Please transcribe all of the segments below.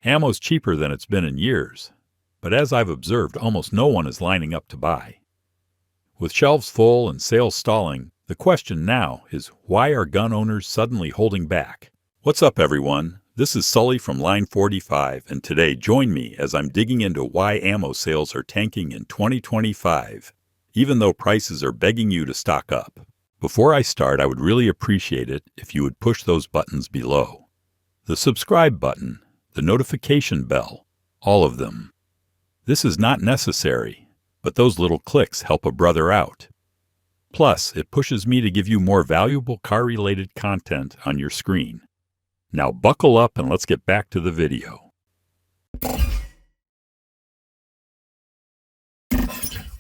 Ammo's cheaper than it's been in years, but as I've observed, almost no one is lining up to buy. With shelves full and sales stalling, the question now is, why are gun owners suddenly holding back? What's up, everyone? This is Sully from Line 45, and today join me as I'm digging into why ammo sales are tanking in 2025, even though prices are begging you to stock up. Before I start, I would really appreciate it if you would push those buttons below. The subscribe button, the notification bell, all of them. This is not necessary, but those little clicks help a brother out. Plus, it pushes me to give you more valuable car-related content on your screen. Now buckle up and let's get back to the video.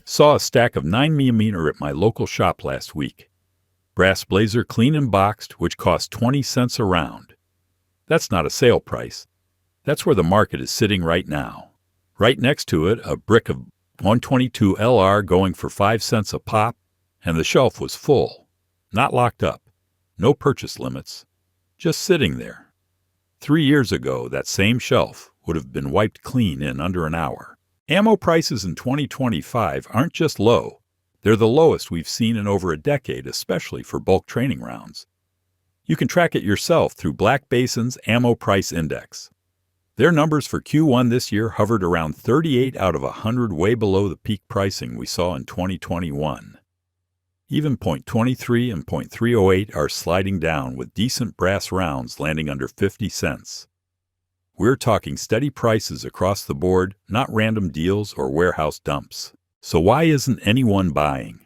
Saw a stack of 9mm at my local shop last week. Brass Blazer clean and boxed, which cost 20 cents a round. That's not a sale price. That's where the market is sitting right now. Right next to it, a brick of 122 LR going for 5 cents a pop, and the shelf was full. Not locked up. No purchase limits. Just sitting there. 3 years ago, that same shelf would have been wiped clean in under an hour. Ammo prices in 2025 aren't just low. They're the lowest we've seen in over a decade, especially for bulk training rounds. You can track it yourself through Black Basin's Ammo Price Index. Their numbers for Q1 this year hovered around 38 out of 100, way below the peak pricing we saw in 2021. Even .23 and .308 are sliding down, with decent brass rounds landing under 50 cents. We're talking steady prices across the board, not random deals or warehouse dumps. So why isn't anyone buying?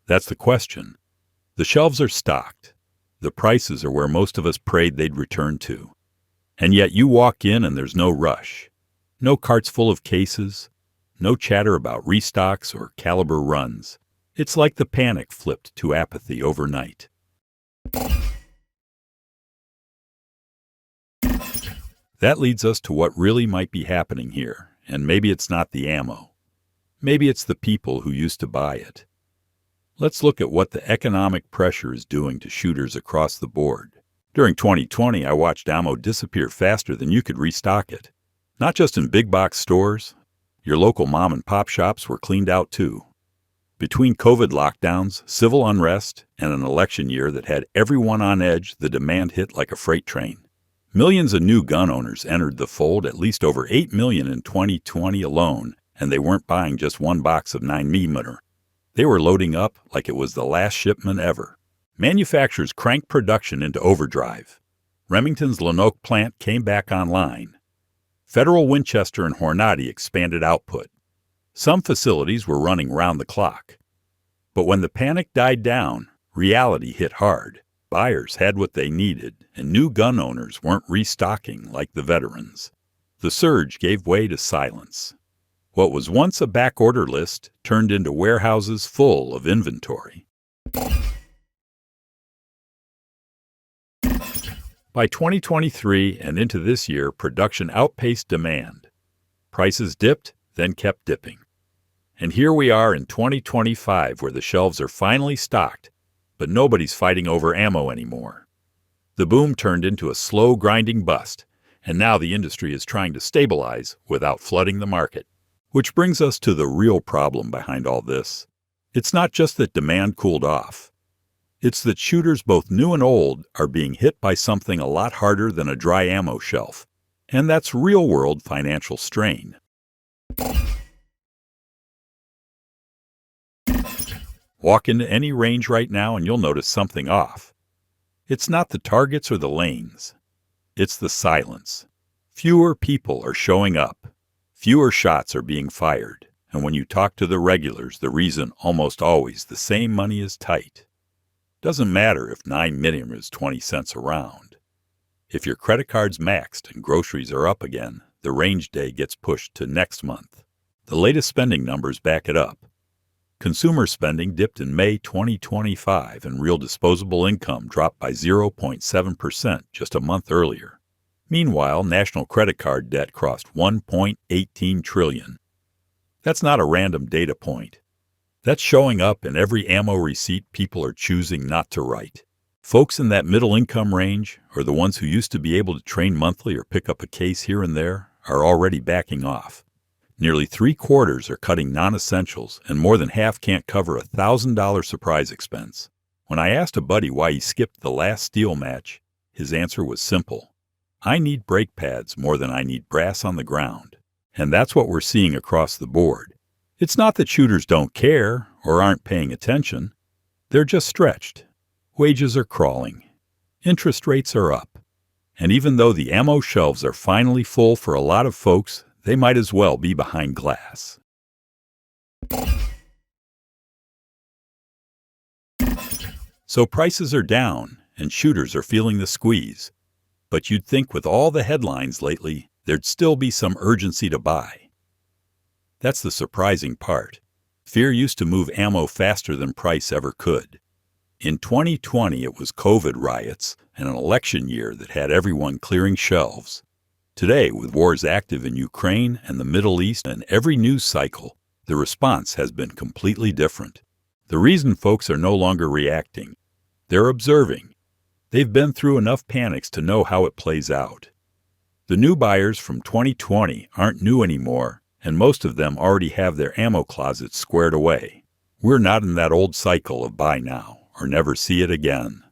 That's the question. The shelves are stocked. The prices are where most of us prayed they'd return to. And yet you walk in and there's no rush. No carts full of cases. No chatter about restocks or caliber runs. It's like the panic flipped to apathy overnight. That leads us to what really might be happening here, and maybe it's not the ammo. Maybe it's the people who used to buy it. Let's look at what the economic pressure is doing to shooters across the board. During 2020, I watched ammo disappear faster than you could restock it. Not just in big box stores. Your local mom and pop shops were cleaned out too. Between COVID lockdowns, civil unrest, and an election year that had everyone on edge, the demand hit like a freight train. Millions of new gun owners entered the fold, at least over 8 million in 2020 alone, and they weren't buying just one box of 9mm. They were loading up like it was the last shipment ever. Manufacturers cranked production into overdrive. Remington's Lanoke plant came back online. Federal Winchester and Hornady expanded output. Some facilities were running round the clock. But when the panic died down, reality hit hard. Buyers had what they needed, and new gun owners weren't restocking like the veterans. The surge gave way to silence. What was once a backorder list turned into warehouses full of inventory. By 2023 and into this year, production outpaced demand. Prices dipped, then kept dipping. And here we are in 2025, where the shelves are finally stocked, but nobody's fighting over ammo anymore. The boom turned into a slow grinding bust, and now the industry is trying to stabilize without flooding the market. Which brings us to the real problem behind all this. It's not just that demand cooled off. It's that shooters, both new and old, are being hit by something a lot harder than a dry ammo shelf, and that's real-world financial strain. Walk into any range right now and you'll notice something off. It's not the targets or the lanes. It's the silence. Fewer people are showing up. Fewer shots are being fired. And when you talk to the regulars, the reason almost always the same: money is tight. Doesn't matter if 9mm is 20 cents a round. If your credit card's maxed and groceries are up again, the range day gets pushed to next month. The latest spending numbers back it up. Consumer spending dipped in May 2025, and real disposable income dropped by 0.7% just a month earlier. Meanwhile, national credit card debt crossed $1.18 trillion. That's not a random data point. That's showing up in every ammo receipt people are choosing not to write. Folks in that middle income range, or the ones who used to be able to train monthly or pick up a case here and there, are already backing off. Nearly 3/4 are cutting non-essentials, and more than half can't cover a $1,000 surprise expense. When I asked a buddy why he skipped the last steel match, his answer was simple. I need brake pads more than I need brass on the ground. And that's what we're seeing across the board. It's not that shooters don't care or aren't paying attention. They're just stretched. Wages are crawling. Interest rates are up. And even though the ammo shelves are finally full for a lot of folks, they might as well be behind glass. So prices are down, and shooters are feeling the squeeze. But you'd think with all the headlines lately, there'd still be some urgency to buy. That's the surprising part. Fear used to move ammo faster than price ever could. In 2020, it was COVID riots and an election year that had everyone clearing shelves. Today, with wars active in Ukraine and the Middle East and every news cycle, the response has been completely different. The reason folks are no longer reacting, they're observing. They've been through enough panics to know how it plays out. The new buyers from 2020 aren't new anymore, and most of them already have their ammo closets squared away. We're not in that old cycle of buy now or never see it again.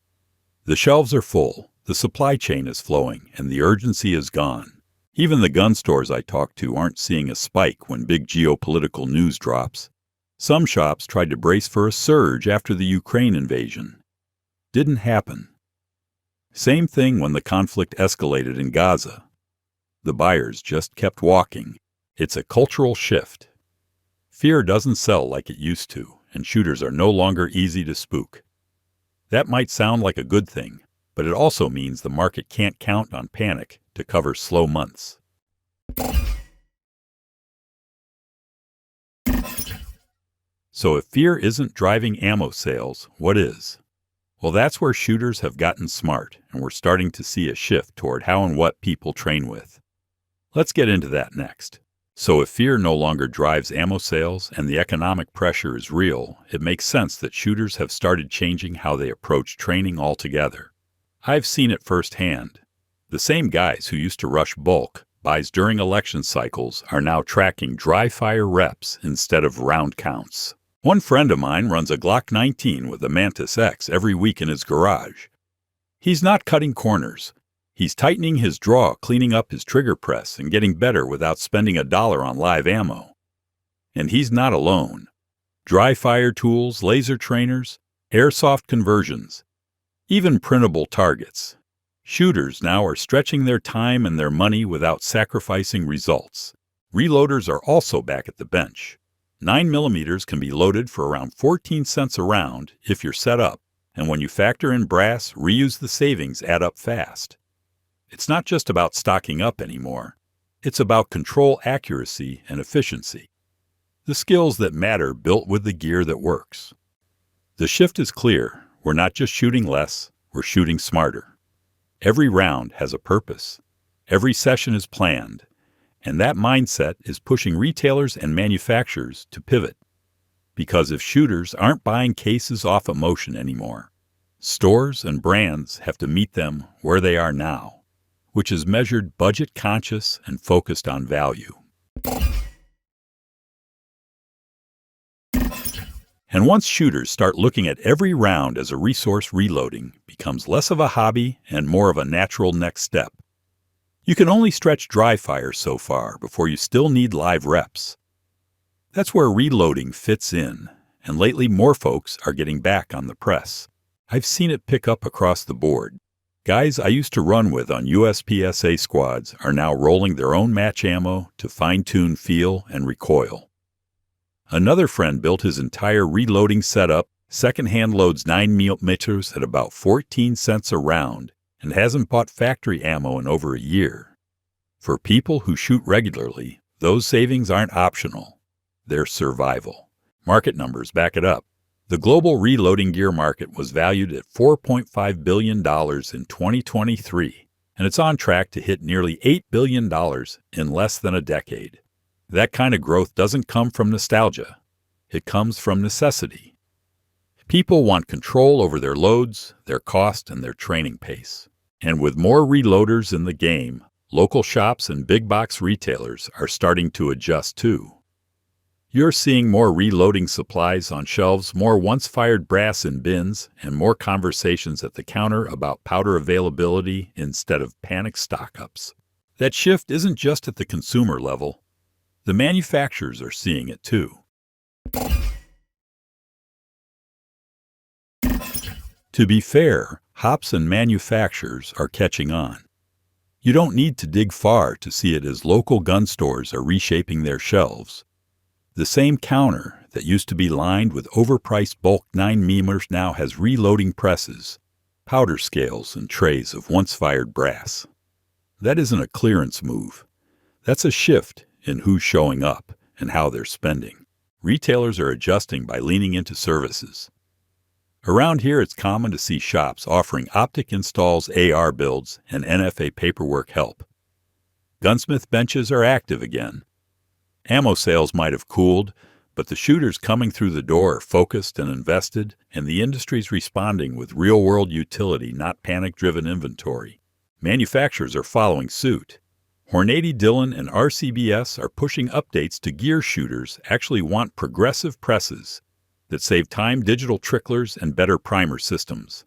The shelves are full, the supply chain is flowing, and the urgency is gone. Even the gun stores I talk to aren't seeing a spike when big geopolitical news drops. Some shops tried to brace for a surge after the Ukraine invasion. Didn't happen. Same thing when the conflict escalated in Gaza. The buyers just kept walking. It's a cultural shift. Fear doesn't sell like it used to, and shooters are no longer easy to spook. That might sound like a good thing, but it also means the market can't count on panic to cover slow months. So if fear isn't driving ammo sales, what is? Well, that's where shooters have gotten smart, and we're starting to see a shift toward how and what people train with. Let's get into that next. So if fear no longer drives ammo sales and the economic pressure is real, it makes sense that shooters have started changing how they approach training altogether. I've seen it firsthand. The same guys who used to rush bulk buys during election cycles are now tracking dry fire reps instead of round counts. One friend of mine runs a Glock 19 with a Mantis X every week in his garage. He's not cutting corners. He's tightening his draw, cleaning up his trigger press, and getting better without spending $1 on live ammo. And he's not alone. Dry fire tools, laser trainers, airsoft conversions, even printable targets. Shooters now are stretching their time and their money without sacrificing results. Reloaders are also back at the bench. 9mm can be loaded for around 14 cents a round if you're set up, and when you factor in brass, reuse the savings add up fast. It's not just about stocking up anymore. It's about control accuracy and efficiency. The skills that matter built with the gear that works. The shift is clear. We're not just shooting less, we're shooting smarter. Every round has a purpose. Every session is planned. And that mindset is pushing retailers and manufacturers to pivot. Because if shooters aren't buying cases off emotion anymore, stores and brands have to meet them where they are now, which is measured budget-conscious and focused on value. And once shooters start looking at every round as a resource, reloading becomes less of a hobby and more of a natural next step. You can only stretch dry fire so far before you still need live reps. That's where reloading fits in, and lately more folks are getting back on the press. I've seen it pick up across the board. Guys I used to run with on USPSA squads are now rolling their own match ammo to fine-tune feel and recoil. Another friend built his entire reloading setup, second-hand loads 9mm at about 14 cents a round, and hasn't bought factory ammo in over a year. For people who shoot regularly, those savings aren't optional. They're survival. Market numbers back it up. The global reloading gear market was valued at $4.5 billion in 2023, and it's on track to hit nearly $8 billion in less than a decade. That kind of growth doesn't come from nostalgia. It comes from necessity. People want control over their loads, their cost, and their training pace. And with more reloaders in the game, Local shops and big box retailers are starting to adjust too. You're seeing more reloading supplies on shelves, more once-fired brass in bins, and more conversations at the counter about powder availability instead of panic stock-ups. That shift isn't just at the consumer level. The manufacturers are seeing it too. To be fair, hops and manufacturers are catching on. You don't need to dig far to see it as local gun stores are reshaping their shelves. The same counter that used to be lined with overpriced bulk 9mm now has reloading presses, powder scales, and trays of once-fired brass. That isn't a clearance move. That's a shift in who's showing up and how they're spending. Retailers are adjusting by leaning into services. Around here, it's common to see shops offering optic installs, AR builds, and NFA paperwork help. Gunsmith benches are active again. Ammo sales might have cooled, but the shooters coming through the door are focused and invested, and the industry's responding with real-world utility, not panic-driven inventory. Manufacturers are following suit. Hornady, Dillon, and RCBS are pushing updates to gear. Shooters actually want progressive presses that save time, digital tricklers, and better primer systems.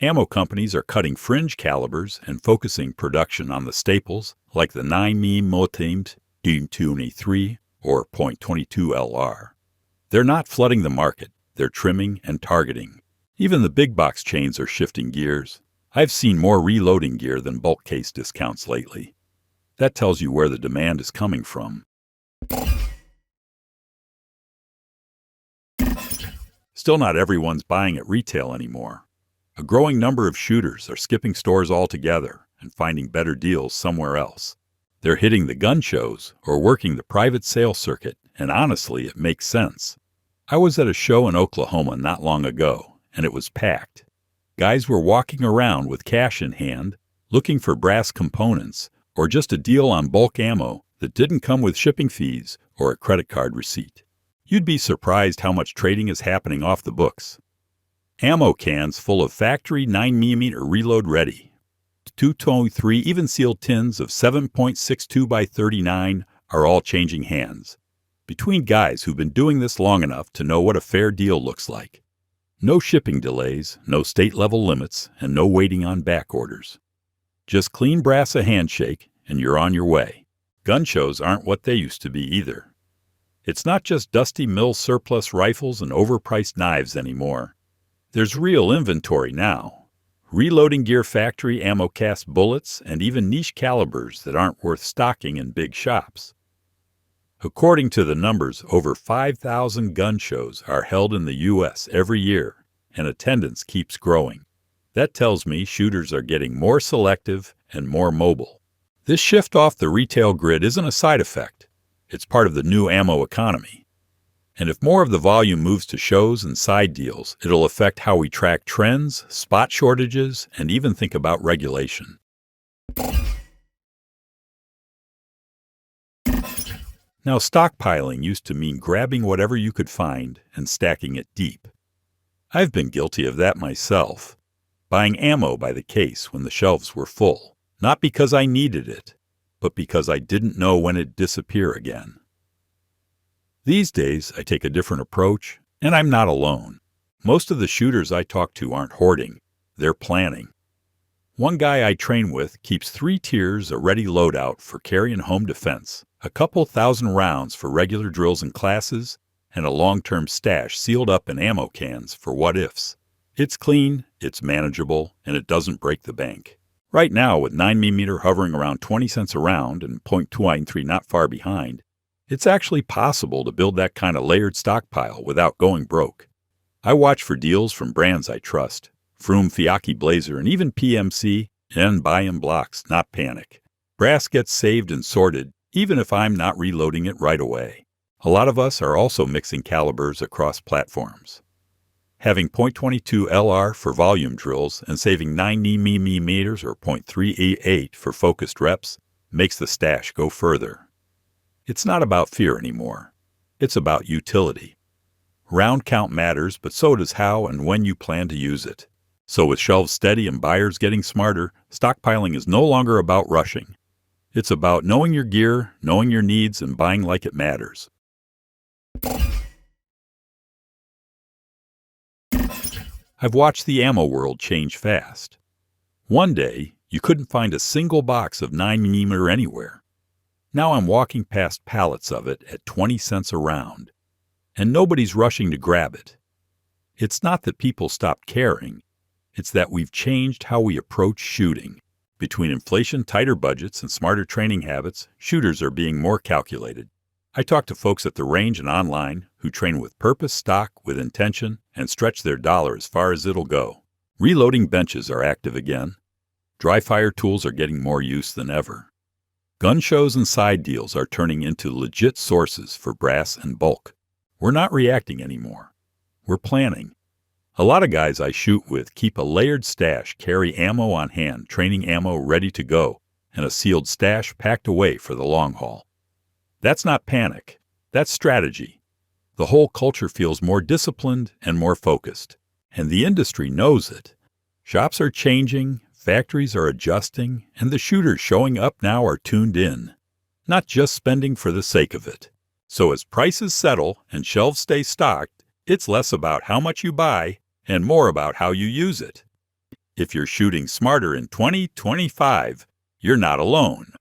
Ammo companies are cutting fringe calibers and focusing production on the staples like the 9mm .23 or .22 LR. They're not flooding the market, they're trimming and targeting. Even the big box chains are shifting gears. I've seen more reloading gear than bulk case discounts lately. That tells you where the demand is coming from. Still, not everyone's buying at retail anymore. A growing number of shooters are skipping stores altogether and finding better deals somewhere else. They're hitting the gun shows or working the private sale circuit, and honestly, it makes sense. I was at a show in Oklahoma not long ago, and it was packed. Guys were walking around with cash in hand, looking for brass components or just a deal on bulk ammo that didn't come with shipping fees or a credit card receipt. You'd be surprised how much trading is happening off the books. Ammo cans full of factory 9mm reload ready. 223 even sealed tins of 7.62 by 39 are all changing hands. Between guys who've been doing this long enough to know what a fair deal looks like. No shipping delays, no state-level limits, and no waiting on back orders. Just clean brass a handshake, and you're on your way. Gun shows aren't what they used to be either. It's not just dusty mill surplus rifles and overpriced knives anymore. There's real inventory now. Reloading gear, factory ammo cast bullets, and even niche calibers that aren't worth stocking in big shops. According to the numbers, over 5,000 gun shows are held in the U.S. every year, and attendance keeps growing. That tells me shooters are getting more selective and more mobile. This shift off the retail grid isn't a side effect. It's part of the new ammo economy. And if more of the volume moves to shows and side deals, it'll affect how we track trends, spot shortages, and even think about regulation. Now, stockpiling used to mean grabbing whatever you could find and stacking it deep. I've been guilty of that myself, buying ammo by the case when the shelves were full, not because I needed it, but because I didn't know when it'd disappear again. These days, I take a different approach, and I'm not alone. Most of the shooters I talk to aren't hoarding, they're planning. One guy I train with keeps 3 tiers a ready loadout for carry and home defense, a couple thousand rounds for regular drills and classes, and a long-term stash sealed up in ammo cans for what-ifs. It's clean, it's manageable, and it doesn't break the bank. Right now, with 9mm hovering around 20 cents a round and .293 not far behind, it's actually possible to build that kind of layered stockpile without going broke. I watch for deals from brands I trust, Froome, Fiocchi, Blazer, and even PMC, and buy in blocks, not panic. Brass gets saved and sorted, even if I'm not reloading it right away. A lot of us are also mixing calibers across platforms. Having .22 LR for volume drills and saving 9mm or .388 for focused reps makes the stash go further. It's not about fear anymore. It's about utility. Round count matters, but so does how and when you plan to use it. So with shelves steady and buyers getting smarter, stockpiling is no longer about rushing. It's about knowing your gear, knowing your needs, and buying like it matters. I've watched the ammo world change fast. One day, you couldn't find a single box of 9mm anywhere. Now I'm walking past pallets of it at 20 cents a round, and nobody's rushing to grab it. It's not that people stopped caring, it's that we've changed how we approach shooting. Between inflation, tighter budgets, and smarter training habits, shooters are being more calculated. I talk to folks at the range and online who train with purpose, stock, with intention, and stretch their dollar as far as it'll go. Reloading benches are active again. Dry fire tools are getting more use than ever. Gun shows and side deals are turning into legit sources for brass and bulk. We're not reacting anymore. We're planning. A lot of guys I shoot with keep a layered stash, carry ammo on hand, training ammo ready to go, and a sealed stash packed away for the long haul. That's not panic. That's strategy. The whole culture feels more disciplined and more focused. And the industry knows it. Shops are changing, factories are adjusting, and the shooters showing up now are tuned in. Not just spending for the sake of it. So as prices settle and shelves stay stocked, it's less about how much you buy and more about how you use it. If you're shooting smarter in 2025, you're not alone.